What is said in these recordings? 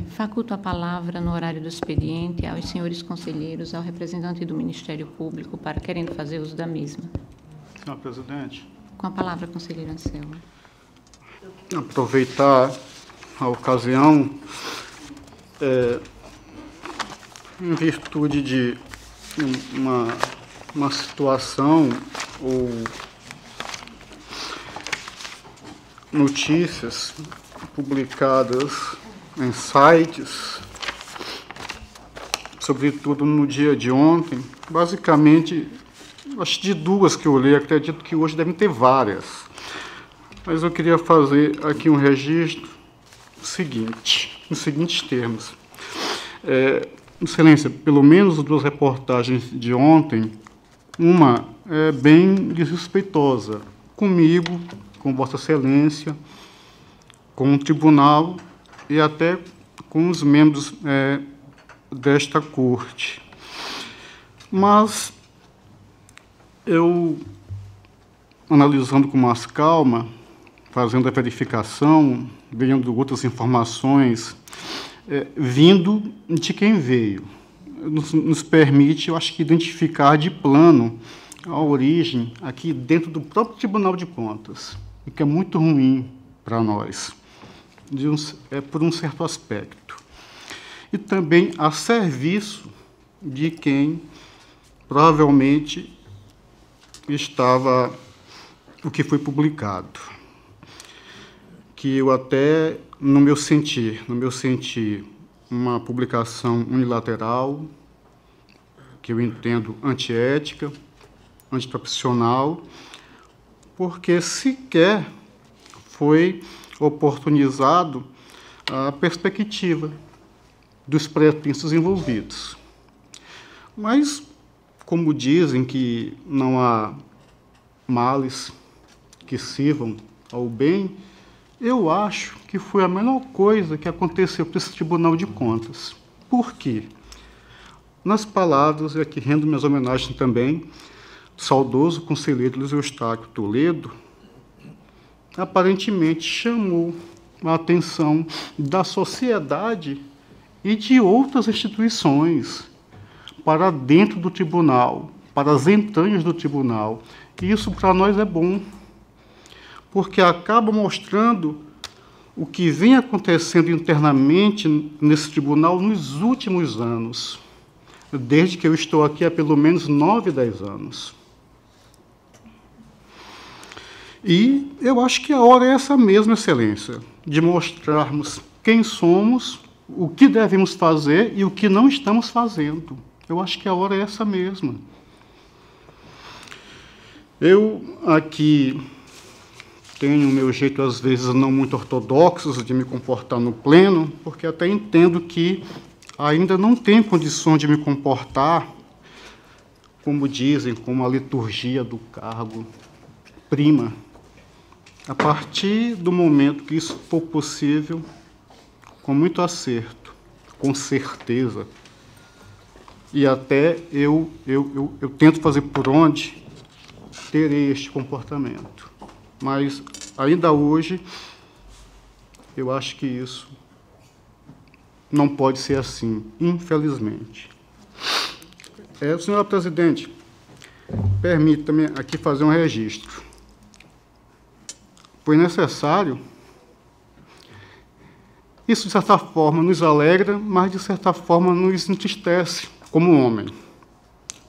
Faculto a palavra no horário do expediente aos senhores conselheiros, ao representante do Ministério Público, para querendo fazer uso da mesma. Senhor presidente. Com a palavra, conselheiro Anselmo. Aproveitar a ocasião, em virtude de uma situação ou notícias publicadas em sites, sobretudo no dia de ontem, basicamente, acho de duas que eu li, acredito que hoje devem ter várias, mas eu queria fazer aqui um registro seguinte, nos seguintes termos. Excelência, pelo menos duas reportagens de ontem, uma é bem desrespeitosa, comigo, com Vossa Excelência, com o tribunal e até com os membros desta corte. Mas eu, analisando com mais calma, fazendo a verificação, vendo outras informações, vindo de quem veio, nos permite, eu acho que, identificar de plano a origem aqui dentro do próprio Tribunal de Contas, o que é muito ruim para nós, por um certo aspecto. E também a serviço de quem provavelmente estava o que foi publicado, que eu até, no meu sentir, uma publicação unilateral, que eu entendo antiética, antiprofissional, porque sequer foi oportunizado a perspectiva dos pretensos envolvidos. Mas, como dizem que não há males que sirvam ao bem, eu acho que foi a melhor coisa que aconteceu para esse Tribunal de Contas. Por quê? Nas palavras, e aqui rendo minhas homenagens também, do saudoso conselheiro Luiz Eustáquio Toledo, aparentemente chamou a atenção da sociedade e de outras instituições para dentro do tribunal, para as entranhas do tribunal. E isso para nós é bom, porque acaba mostrando o que vem acontecendo internamente nesse tribunal nos últimos anos, desde que eu estou aqui há pelo menos 9, 10 anos. E eu acho que a hora é essa mesma, Excelência, de mostrarmos quem somos, o que devemos fazer e o que não estamos fazendo. Eu acho que a hora é essa mesma. Eu aqui tenho o meu jeito, às vezes, não muito ortodoxo de me comportar no pleno, porque até entendo que ainda não tenho condições de me comportar, como dizem, como a liturgia do cargo prima. A partir do momento que isso for possível, com muito acerto, com certeza, e até eu tento fazer por onde, terei este comportamento. Mas, ainda hoje, eu acho que isso não pode ser assim, infelizmente. Senhora presidente, permita-me aqui fazer um registro. Foi necessário. Isso, de certa forma, nos alegra, mas, de certa forma, nos entristece como homem.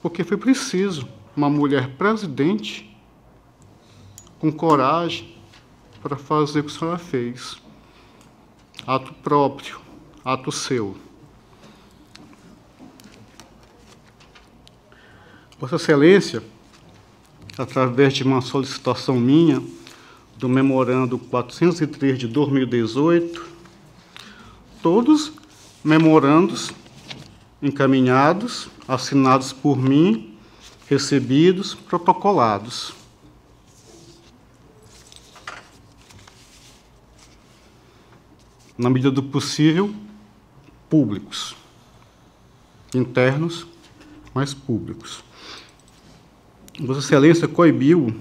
Porque foi preciso uma mulher presidente com coragem para fazer o que a senhora fez. Ato próprio, ato seu. Vossa Excelência, através de uma solicitação minha, do memorando 403 de 2018, todos memorandos encaminhados, assinados por mim, recebidos, protocolados. Na medida do possível, públicos. Internos, mas públicos. Vossa Excelência coibiu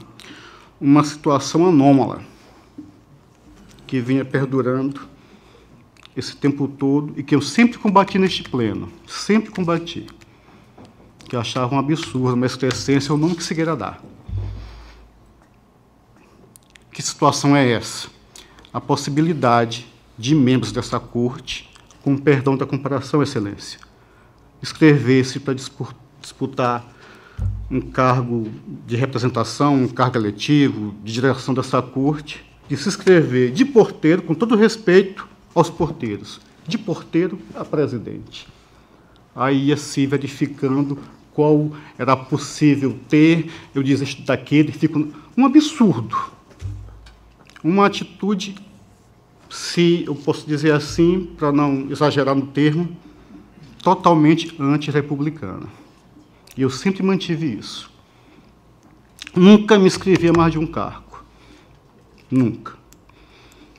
uma situação anômala que vinha perdurando esse tempo todo e que eu sempre combati neste pleno, sempre combati, que eu achava um absurdo, uma excrescência, o nome que se queira dar. Que situação é essa? A possibilidade de membros dessa corte, com perdão da comparação, excelência, inscrever-se para disputar um cargo de representação, um cargo eletivo, de direção dessa corte, de se inscrever de porteiro, com todo respeito aos porteiros, de porteiro a presidente. Aí ia se verificando qual era possível ter, eu dizia isso daquele, fica um absurdo. Uma atitude, se eu posso dizer assim, para não exagerar no termo, totalmente antirrepublicana. E eu sempre mantive isso. Nunca me inscrevi a mais de um cargo. Nunca.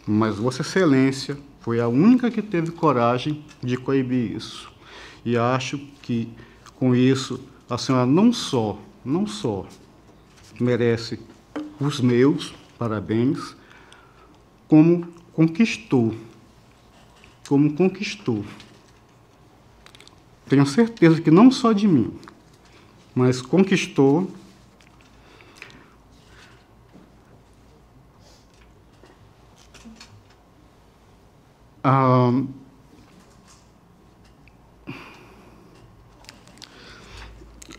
Mas Vossa Excelência foi a única que teve coragem de coibir isso. E acho que, com isso, a senhora não só merece os meus parabéns, como conquistou. Tenho certeza que não só de mim, mas conquistou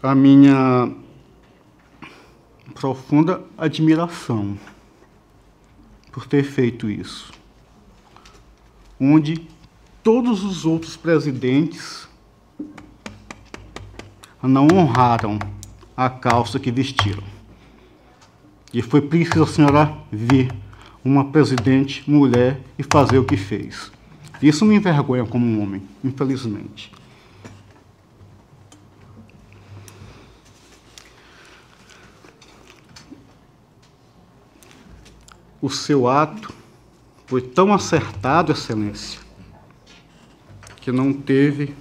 a minha profunda admiração por ter feito isso, onde todos os outros presidentes não honraram a calça que vestiram. E foi preciso a senhora vir uma presidente mulher e fazer o que fez. Isso me envergonha como um homem, infelizmente. O seu ato foi tão acertado, Excelência, que não teve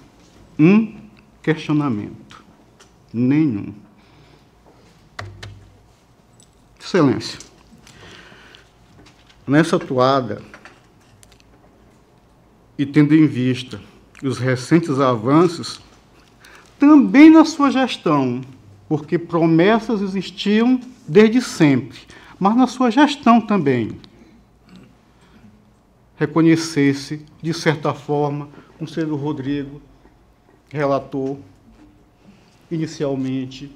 um questionamento, nenhum. Excelência, nessa toada, e tendo em vista os recentes avanços, também na sua gestão, porque promessas existiam desde sempre, mas na sua gestão também, reconhecesse, de certa forma, o conselheiro Rodrigo relatou inicialmente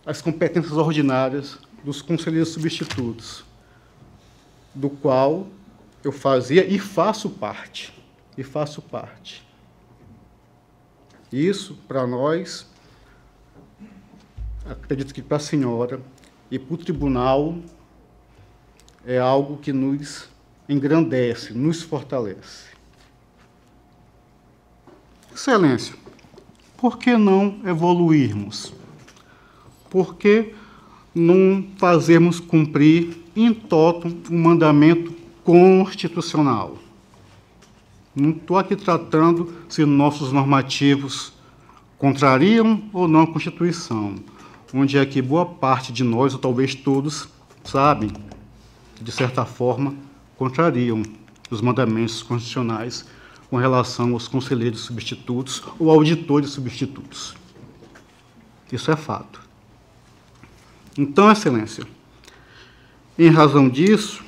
as competências ordinárias dos conselheiros substitutos, do qual eu fazia e faço parte. Isso, para nós, acredito que para a senhora e para o tribunal, é algo que nos engrandece, nos fortalece. Excelência, por que não evoluirmos? Por que não fazermos cumprir in toto um mandamento constitucional? Não estou aqui tratando se nossos normativos contrariam ou não a Constituição, onde é que boa parte de nós, ou talvez todos, sabem que, de certa forma, contrariam os mandamentos constitucionais com relação aos conselheiros substitutos ou auditores substitutos. Isso é fato. Então, Excelência, em razão disso,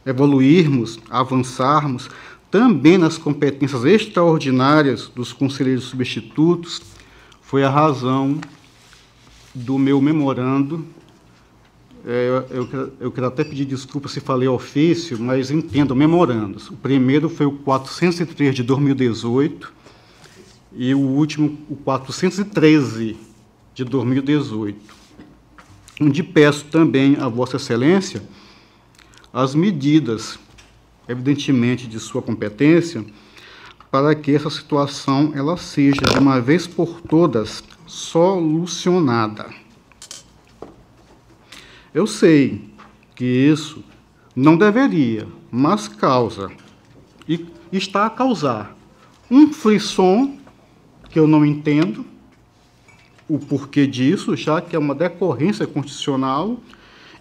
evoluirmos, avançarmos também nas competências extraordinárias dos conselheiros substitutos foi a razão do meu memorando. Eu quero até pedir desculpa se falei ofício, mas entendo, memorandos. O primeiro foi o 403 de 2018 e o último, o 413 de 2018, onde peço também a Vossa Excelência as medidas, evidentemente, de sua competência, para que essa situação ela seja, de uma vez por todas, solucionada. Eu sei que isso não deveria, mas causa, e está a causar, um frisson que eu não entendo o porquê disso, já que é uma decorrência constitucional,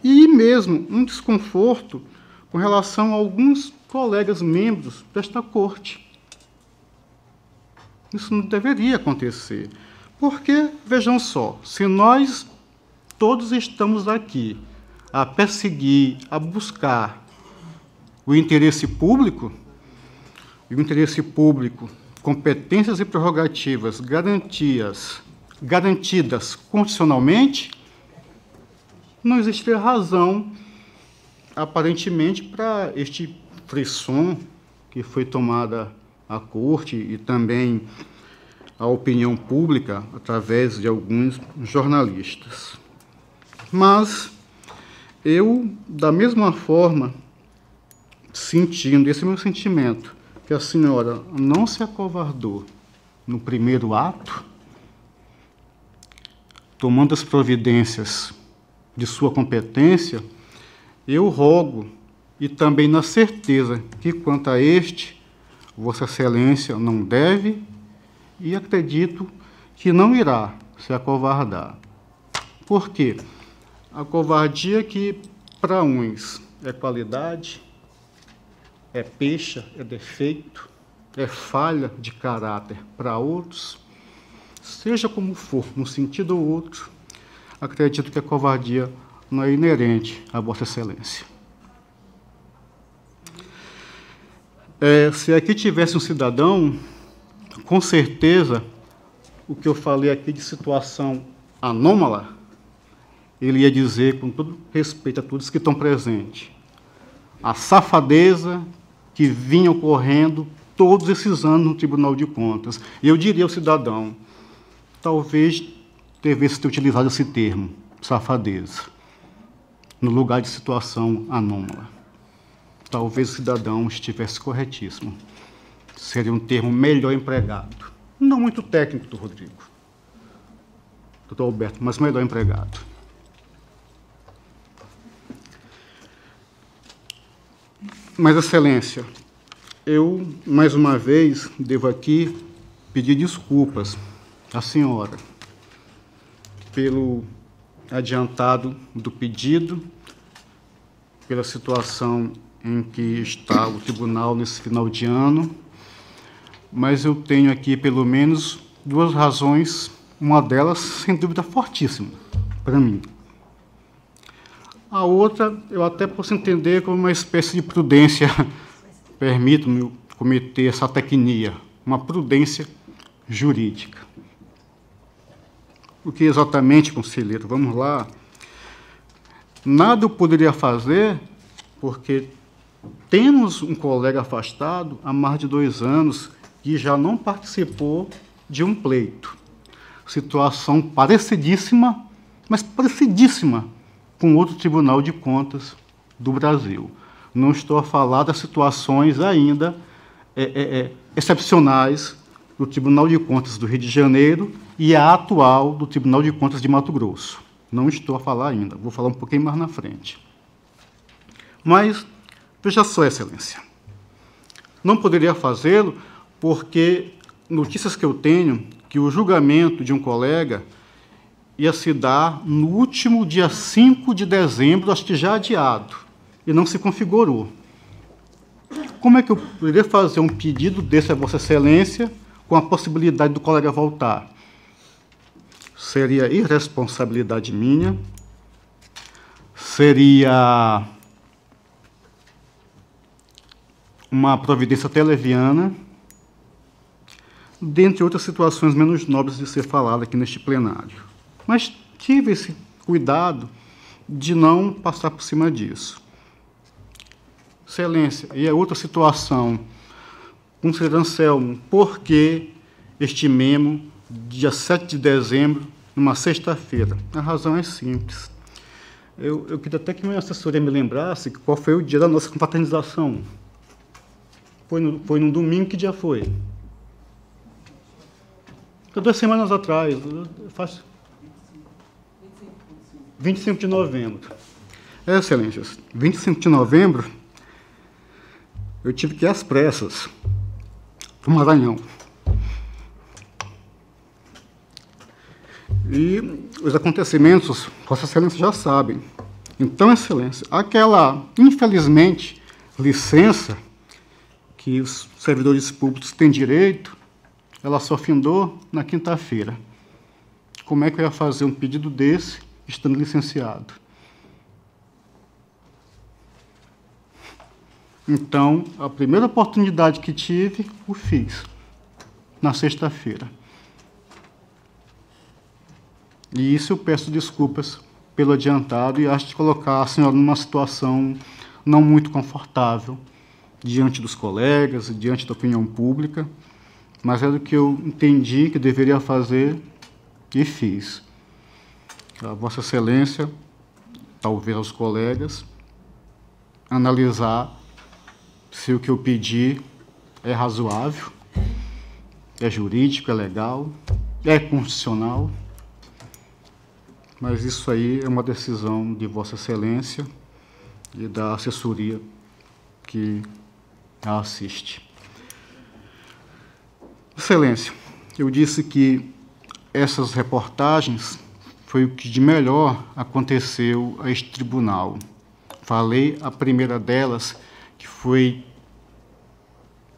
e mesmo um desconforto com relação a alguns colegas membros desta corte. Isso não deveria acontecer. Porque, vejam só, se nós todos estamos aqui a perseguir, a buscar o interesse público, e o interesse público, competências e prerrogativas garantidas constitucionalmente, não existiria razão, aparentemente, para este frisson que foi tomada à corte e também à opinião pública através de alguns jornalistas. Mas eu, da mesma forma, sentindo esse meu sentimento, que a senhora não se acovardou no primeiro ato, tomando as providências de sua competência, eu rogo, e também na certeza que, quanto a este, Vossa Excelência não deve e acredito que não irá se acovardar. Por quê? A covardia que, para uns, é qualidade, é pecha, é defeito, é falha de caráter para outros, seja como for, num sentido ou outro, acredito que a covardia não é inerente a Vossa Excelência. Se aqui tivesse um cidadão, com certeza, o que eu falei aqui de situação anômala, ele ia dizer, com todo respeito a todos que estão presentes, a safadeza que vinha ocorrendo todos esses anos no Tribunal de Contas. E eu diria ao cidadão, talvez devesse ter utilizado esse termo, safadeza, no lugar de situação anômala. Talvez o cidadão estivesse corretíssimo. Seria um termo melhor empregado. Não muito técnico do Rodrigo, doutor Alberto, mas melhor empregado. Mas, Excelência, eu, mais uma vez, devo aqui pedir desculpas à senhora pelo adiantado do pedido, pela situação em que está o tribunal nesse final de ano, mas eu tenho aqui, pelo menos, duas razões, uma delas, sem dúvida, fortíssima para mim. A outra, eu até posso entender como uma espécie de prudência, permito-me cometer essa tecnia, uma prudência jurídica. O que exatamente, conselheiro? Vamos lá. Nada eu poderia fazer, porque temos um colega afastado há mais de 2 anos que já não participou de um pleito. Situação parecidíssima, mas parecidíssima com outro Tribunal de Contas do Brasil. Não estou a falar das situações ainda excepcionais do Tribunal de Contas do Rio de Janeiro e a atual do Tribunal de Contas de Mato Grosso. Não estou a falar ainda, vou falar um pouquinho mais na frente. Mas, veja só, Excelência, não poderia fazê-lo porque notícias que eu tenho que o julgamento de um colega ia se dar no último dia 5 de dezembro, acho que já adiado, e não se configurou. Como é que eu poderia fazer um pedido desse a Vossa Excelência com a possibilidade do colega voltar? Seria irresponsabilidade minha, seria uma providência até leviana, dentre outras situações menos nobres de ser falada aqui neste plenário. Mas tive esse cuidado de não passar por cima disso. Excelência, e é outra situação, conselheiro Anselmo, por que este memo, dia 7 de dezembro, numa sexta-feira? A razão é simples. Eu queria até que minha assessoria me lembrasse qual foi o dia da nossa confraternização. Foi num domingo, que dia foi? 2 semanas atrás, faz 25 de novembro. Excelências, 25 de novembro, eu tive que ir às pressas para o Maranhão. E os acontecimentos, Vossa Excelência já sabem. Então, Excelência, aquela, infelizmente, licença que os servidores públicos têm direito, ela só findou na quinta-feira. Como é que eu ia fazer um pedido desse estando licenciado? Então, a primeira oportunidade que tive, o fiz, na sexta-feira. E isso eu peço desculpas pelo adiantado e acho de colocar a senhora numa situação não muito confortável diante dos colegas e diante da opinião pública, mas era o que eu entendi que deveria fazer e fiz. A Vossa Excelência, talvez aos colegas, analisar se o que eu pedi é razoável, é jurídico, é legal, é constitucional, mas isso aí é uma decisão de Vossa Excelência e da assessoria que a assiste. Excelência, eu disse que essas reportagens foi o que de melhor aconteceu a este tribunal. Falei a primeira delas, que foi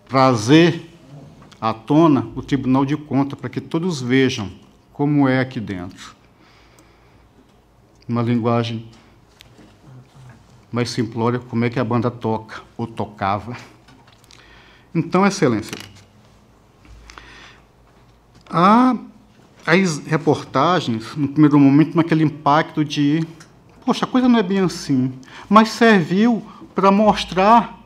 trazer à tona o Tribunal de Contas para que todos vejam como é aqui dentro. Uma linguagem mais simplória, como é que a banda toca ou tocava. Então, Excelência, as reportagens, no primeiro momento, naquele impacto de, poxa, a coisa não é bem assim, mas serviu para mostrar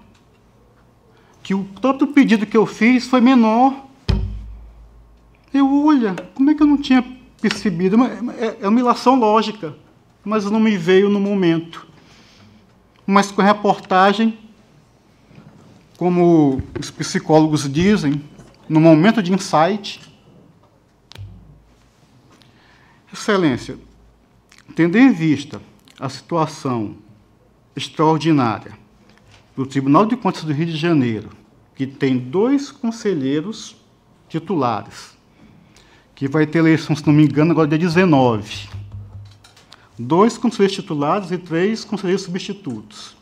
que o próprio pedido que eu fiz foi menor. Olha, como é que eu não tinha percebido? É uma ilação lógica, mas não me veio no momento. Mas com a reportagem, como os psicólogos dizem, no momento de insight. Excelência, tendo em vista a situação extraordinária do Tribunal de Contas do Rio de Janeiro, que tem 2 conselheiros titulares, que vai ter eleição, se não me engano, agora dia 19. 2 conselheiros titulares e 3 conselheiros substitutos.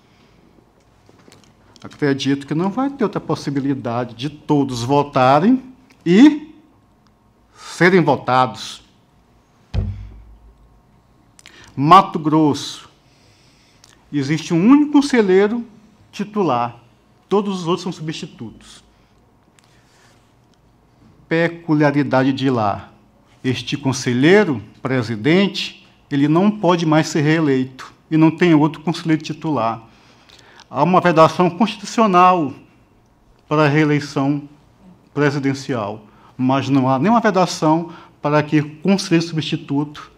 Acredito que não vai ter outra possibilidade de todos votarem e serem votados. Mato Grosso, existe um único conselheiro titular, todos os outros são substitutos. Peculiaridade de lá, este conselheiro, presidente, ele não pode mais ser reeleito e não tem outro conselheiro titular. Há uma vedação constitucional para a reeleição presidencial, mas não há nenhuma vedação para que o conselheiro substituto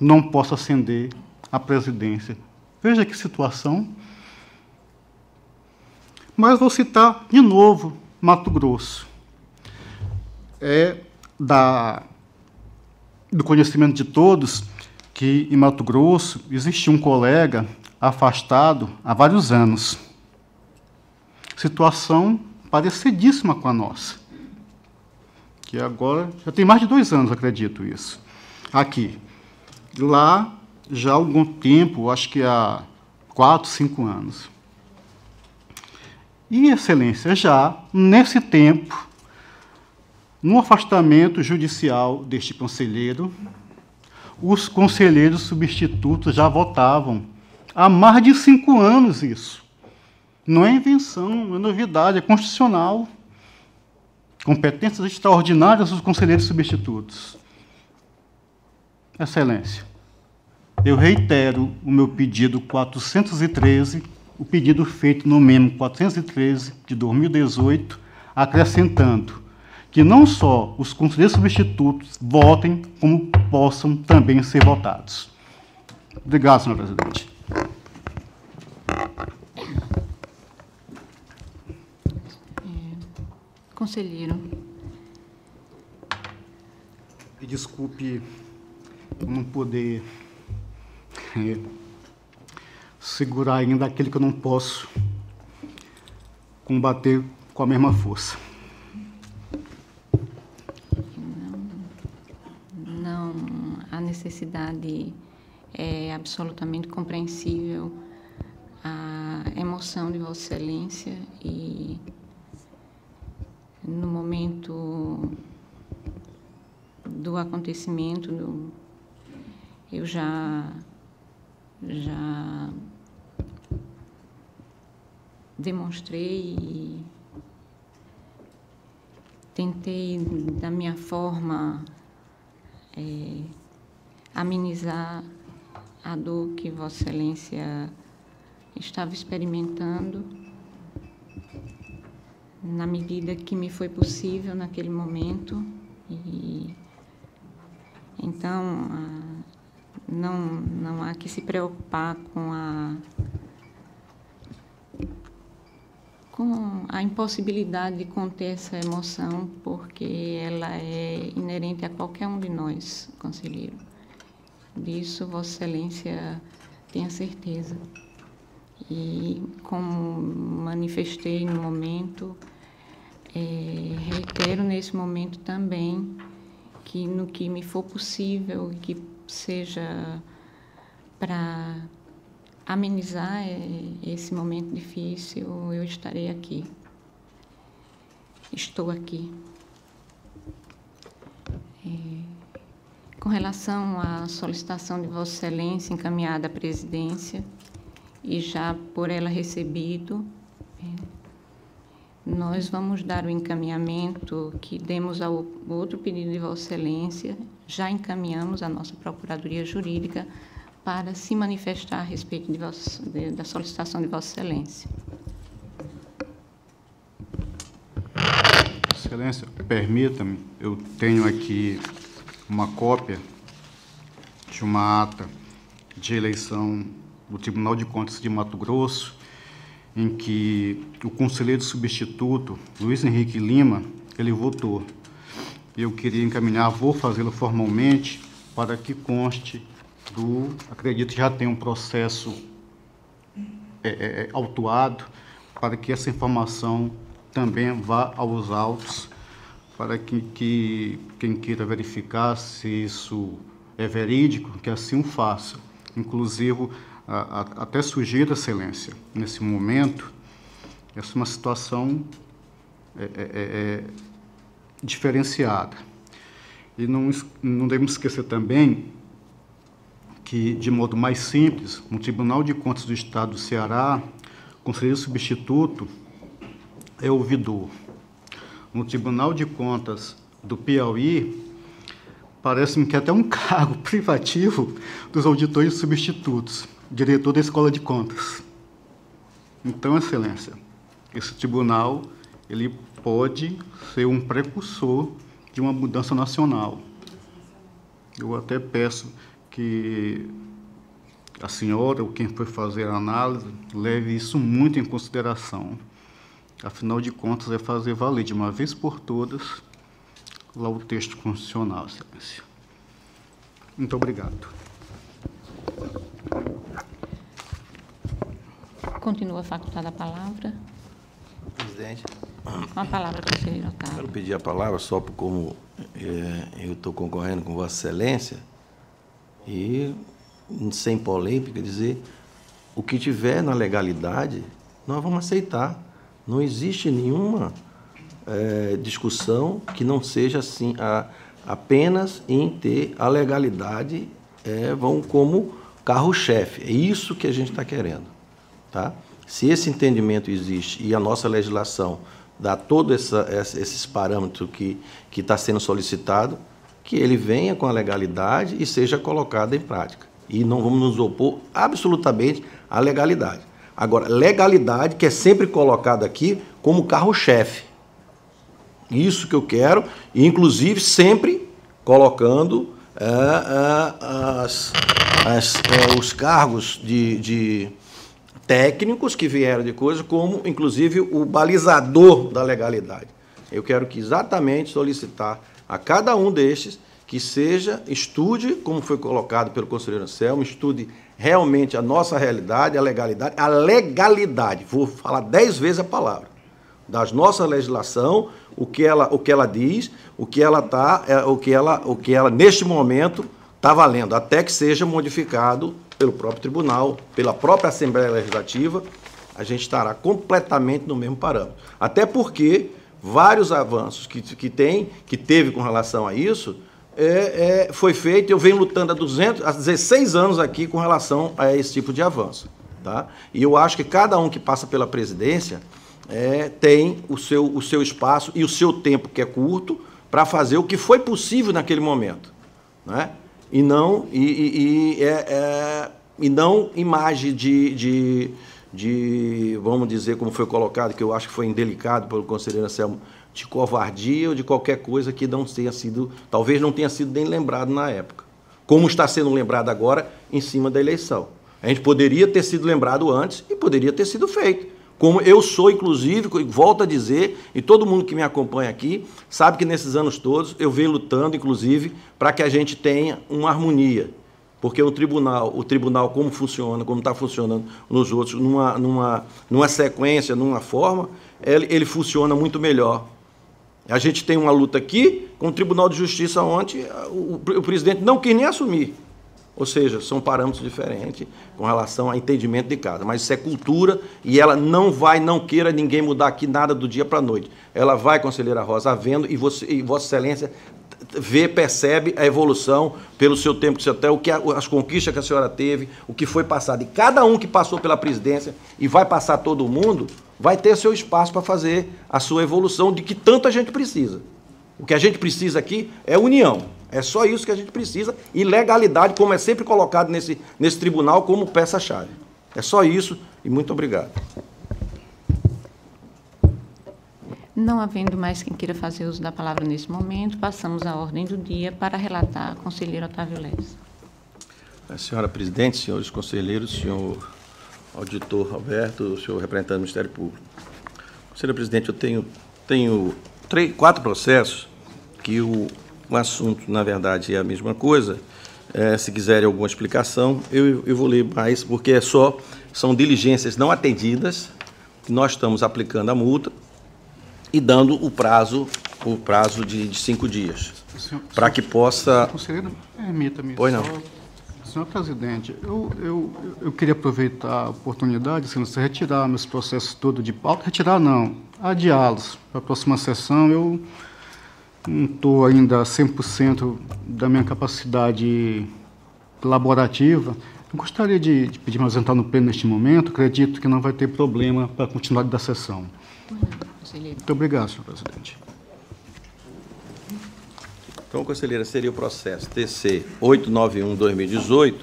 não possa ascender à presidência. Veja que situação. Mas vou citar de novo Mato Grosso. É do conhecimento de todos que em Mato Grosso existia um colega afastado há vários anos. Situação parecidíssima com a nossa. Que agora, já tem mais de 2 anos, acredito isso. Aqui. Lá, já há algum tempo, acho que há 4, 5 anos. E, Excelência, já nesse tempo, no afastamento judicial deste conselheiro, os conselheiros substitutos já votavam. Há mais de 5 anos isso. Não é invenção, não é novidade, é constitucional. Competências extraordinárias dos conselheiros substitutos. Excelência, eu reitero o meu pedido 413, o pedido feito no memo 413 de 2018, acrescentando que não só os conselheiros substitutos votem, como possam também ser votados. Obrigado, senhor presidente. Conselheiro. Desculpe não poder segurar ainda aquele que eu não posso combater com a mesma força. Não, a necessidade é absolutamente compreensível, a emoção de Vossa Excelência e no momento do acontecimento, eu já demonstrei e tentei, da minha forma, amenizar a dor que Vossa Excelência estava experimentando, na medida que me foi possível naquele momento. E então não há que se preocupar com a impossibilidade de conter essa emoção, porque ela é inerente a qualquer um de nós, conselheiro. Disso Vossa Excelência tenha certeza. E, como manifestei no momento, reitero nesse momento também que, no que me for possível, que seja para amenizar esse momento difícil, eu estarei aqui. Estou aqui. Com relação à solicitação de Vossa Excelência encaminhada à presidência, e já por ela recebido, nós vamos dar o encaminhamento que demos ao outro pedido de Vossa Excelência, já encaminhamos à nossa Procuradoria Jurídica para se manifestar a respeito da solicitação de Vossa Excelência. Excelência, permita-me, eu tenho aqui uma cópia de uma ata de eleição do Tribunal de Contas de Mato Grosso, em que o conselheiro substituto, Luiz Henrique Lima, ele votou. Eu queria encaminhar, vou fazê-lo formalmente, para que conste acredito que já tem um processo autuado, para que essa informação também vá aos autos, para que quem queira verificar se isso é verídico, que assim o faça. Inclusive, até sugiro, Excelência, nesse momento, essa é uma situação diferenciada. E não devemos esquecer também que, de modo mais simples, no Tribunal de Contas do Estado do Ceará, o conselheiro substituto é ouvidor. No Tribunal de Contas do Piauí, parece-me que é até um cargo privativo dos auditores substitutos, diretor da Escola de Contas. Então, Excelência, esse tribunal ele pode ser um precursor de uma mudança nacional. Eu até peço que a senhora, ou quem for fazer a análise, leve isso muito em consideração. Afinal de contas, é fazer valer de uma vez por todas lá o texto constitucional, Excelência. Muito obrigado. Continua facultada a palavra. Presidente. Com a palavra, conselheiro Otávio. Quero pedir a palavra só por como eu estou concorrendo com Vossa Excelência e, sem polêmica, dizer o que tiver na legalidade, nós vamos aceitar. Não existe nenhuma discussão que não seja assim, apenas em ter a legalidade vão como carro-chefe. É isso que a gente está querendo. Tá? Se esse entendimento existe e a nossa legislação dá todos esses parâmetros que está sendo solicitado, que ele venha com a legalidade e seja colocado em prática. E não vamos nos opor absolutamente à legalidade. Agora, legalidade que é sempre colocada aqui como carro-chefe. Isso que eu quero, e inclusive sempre colocando os cargos de técnicos que vieram de coisa, como inclusive o balizador da legalidade. Eu quero que exatamente solicitar a cada um destes que estude, como foi colocado pelo conselheiro Anselmo, estude realmente a nossa realidade, a legalidade, vou falar 10 vezes a palavra, da nossa legislação, o que ela diz, o que ela neste momento está valendo, até que seja modificado pelo próprio tribunal, pela própria Assembleia Legislativa, a gente estará completamente no mesmo parâmetro. Até porque vários avanços que teve com relação a isso, foi feito. Eu venho lutando há 16 anos aqui com relação a esse tipo de avanço. Tá? E eu acho que cada um que passa pela presidência tem o seu espaço e o seu tempo, que é curto, para fazer o que foi possível naquele momento. Né? E não imagem de, vamos dizer, como foi colocado, que eu acho que foi indelicado pelo conselheiro Anselmo, de covardia ou de qualquer coisa que não tenha sido, talvez não tenha sido nem lembrado na época, como está sendo lembrado agora em cima da eleição. A gente poderia ter sido lembrado antes e poderia ter sido feito. Como eu sou, inclusive, volto a dizer, e todo mundo que me acompanha aqui sabe que nesses anos todos eu venho lutando, inclusive, para que a gente tenha uma harmonia. Porque o tribunal como funciona, como está funcionando nos outros, numa sequência, numa forma, ele funciona muito melhor. A gente tem uma luta aqui com o Tribunal de Justiça, onde o presidente não quis nem assumir. Ou seja, são parâmetros diferentes com relação ao entendimento de cada. Mas isso é cultura e ela não queira ninguém mudar aqui nada do dia para a noite. Ela vai, conselheira Rosa, havendo, e Vossa Excelência percebe a evolução pelo seu tempo, as conquistas que a senhora teve, o que foi passado. E cada um que passou pela presidência, e vai passar todo mundo, vai ter seu espaço para fazer a sua evolução de que tanto a gente precisa. O que a gente precisa aqui é união. É só isso que a gente precisa, e legalidade, como é sempre colocado nesse tribunal, como peça-chave. É só isso, e muito obrigado. Não havendo mais quem queira fazer uso da palavra nesse momento, passamos à ordem do dia para relatar a conselheiro Otávio Leles. Senhora presidente, senhores conselheiros, senhor auditor Roberto, senhor representante do Ministério Público. Senhora presidente, eu tenho 4 processos que o assunto, na verdade, é a mesma coisa. Se quiserem alguma explicação, eu vou ler mais, porque são diligências não atendidas, que nós estamos aplicando a multa e dando o prazo de 5 dias, para que possa... Conselheiro, permita-me. Pois não. Senhor presidente, eu queria aproveitar a oportunidade, se você retirar meus processos todos de pauta, retirar não, adiá-los para a próxima sessão. Eu não estou ainda 100% da minha capacidade laborativa. Eu gostaria de pedir para apresentar no pleno neste momento. Acredito que não vai ter problema para a continuidade da sessão. Muito obrigado, senhor presidente. Então, conselheira, seria o processo TC 891/2018,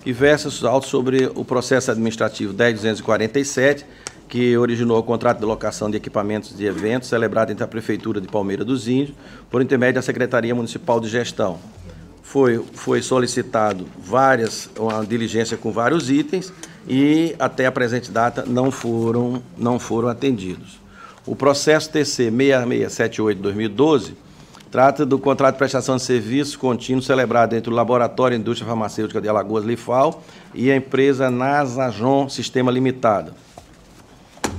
que versa os autos sobre o processo administrativo 10.247, que originou o contrato de locação de equipamentos de eventos celebrado entre a Prefeitura de Palmeira dos Índios, por intermédio da Secretaria Municipal de Gestão. Foi solicitado uma diligência com vários itens e, até a presente data, não foram atendidos. O processo TC 6678/2012 trata do contrato de prestação de serviços contínuo celebrado entre o Laboratório Indústria Farmacêutica de Alagoas, Lifal, e a empresa Nasajon Sistema Limitada.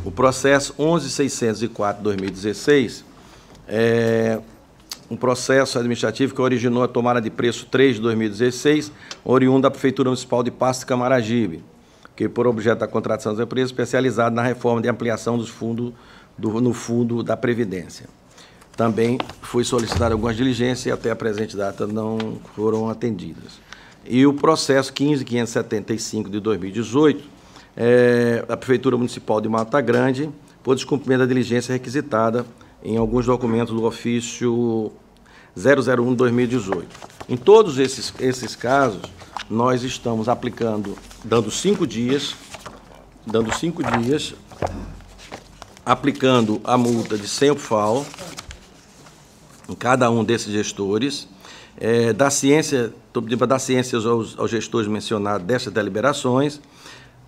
O processo 11.604/2016 é um processo administrativo que originou a tomada de preço 3 de 2016, oriundo da Prefeitura Municipal de Pasto de Camaragibe, que por objeto da contratação das empresas especializada na reforma de ampliação dos fundos no Fundo da Previdência. Também foi solicitada algumas diligências e até a presente data não foram atendidas. E o processo 15.575 de 2018, da Prefeitura Municipal de Mata Grande, por descumprimento da diligência requisitada em alguns documentos do ofício 001/2018. Em todos esses casos, nós estamos dando 5 dias, aplicando a multa de 100 UFAL em cada um desses gestores. Estou pedindo para dar ciência aos gestores mencionados destas deliberações.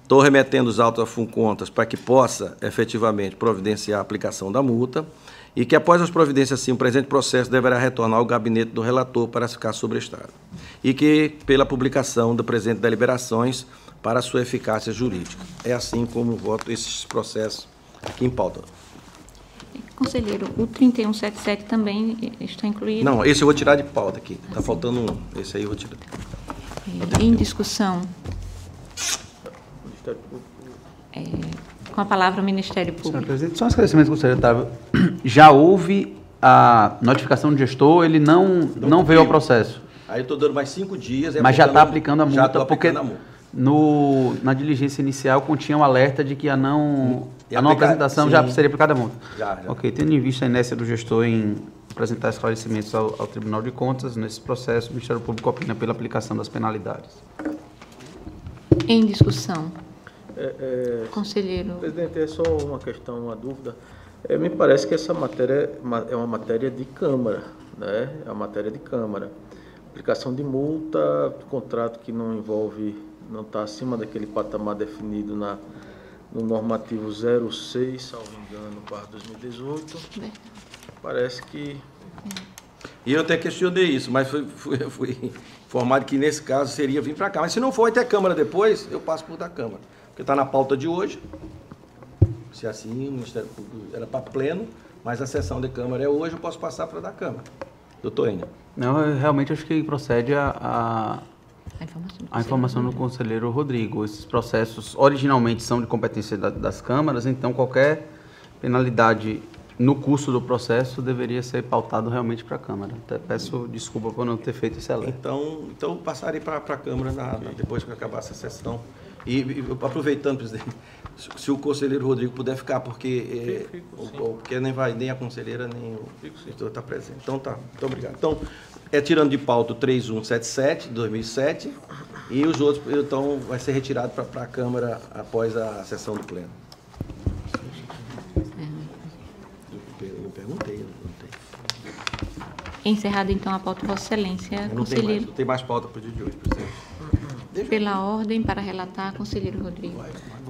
Estou remetendo os autos a FUNCONTAS para que possa, efetivamente, providenciar a aplicação da multa e que, após as providências, sim, o presente processo deverá retornar ao gabinete do relator para ficar sobrestado. E que, pela publicação das presentes deliberações, para a sua eficácia jurídica. É assim como voto esses processos aqui em pauta. Conselheiro, o 3177 também está incluído? Não, esse eu vou tirar de pauta aqui. Está faltando um. Esse aí eu vou tirar. Em discussão. Com a palavra o Ministério Senhor Público. presidente, só um esclarecimento, conselheiro Otávio. Já houve a notificação do gestor, ele não veio ao processo. Aí eu estou dando mais 5 dias. Mas já está aplicando a multa, Já estou porque aplicando a multa. na diligência inicial continha um alerta de que a não aplicar, apresentação sim. já seria aplicada a multa. Já. Ok, tendo em vista a inércia do gestor em apresentar esclarecimentos ao Tribunal de Contas, nesse processo o Ministério Público opina pela aplicação das penalidades. Em discussão. Conselheiro. Presidente, é só uma questão, uma dúvida. Me parece que essa matéria é uma matéria de Câmara, né? É uma matéria de Câmara. Aplicação de multa, contrato que não envolve, não está acima daquele patamar definido no normativo 06, salvo engano, para 2018. Parece que... E eu até questionei isso, mas fui informado que nesse caso seria vir para cá. Mas se não for, vai ter Câmara depois, eu passo por da Câmara. Porque está na pauta de hoje. Se assim, o Ministério Público era para pleno, mas a sessão de Câmara é hoje, eu posso passar para da Câmara. Doutor Enio. Não, eu realmente acho que procede a informação do conselheiro Rodrigo. Esses processos originalmente são de competência das câmaras, então qualquer penalidade no curso do processo deveria ser pautado realmente para a Câmara. Até peço desculpa por não ter feito esse alerta. Então passarei para a Câmara depois que acabar essa sessão. E aproveitando, presidente, se o conselheiro Rodrigo puder ficar, porque nem a conselheira nem o gestor está presente. Então tá, muito obrigado. Então, tirando de pauta o 3177 de 2007 e os outros, então, vai ser retirado para a Câmara após a sessão do pleno. Eu perguntei. Encerrada então a pauta, Vossa Excelência, conselheiro. Não tem mais pauta para o dia de hoje, presidente. Pela ordem, para relatar, conselheiro Rodrigo.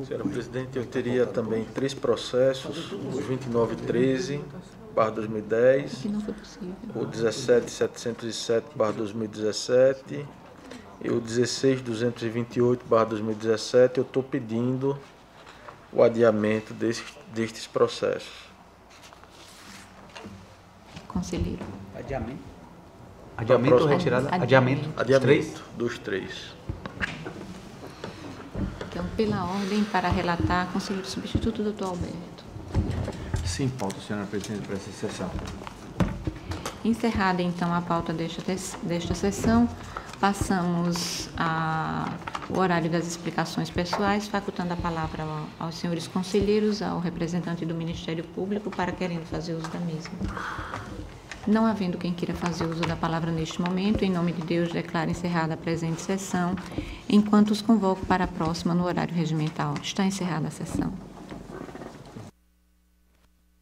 Senhora Presidente, eu teria também 3 processos, o 2913/2010, Que não foi possível. o 17707/2017 e o 16228/2017. Eu estou pedindo o adiamento destes processos. Conselheiro. Adiamento ou retirada? Adiamento. Adiamento dos 3. Então, pela ordem, para relatar, conselheiro substituto, doutor Alberto. Sim, pauta, senhora presidente, para essa sessão. Encerrada, então, a pauta desta sessão, passamos ao horário das explicações pessoais, facultando a palavra aos senhores conselheiros, ao representante do Ministério Público, para querendo fazer uso da mesma. Não havendo quem queira fazer uso da palavra neste momento, em nome de Deus, declaro encerrada a presente sessão, enquanto os convoco para a próxima no horário regimental. Está encerrada a sessão.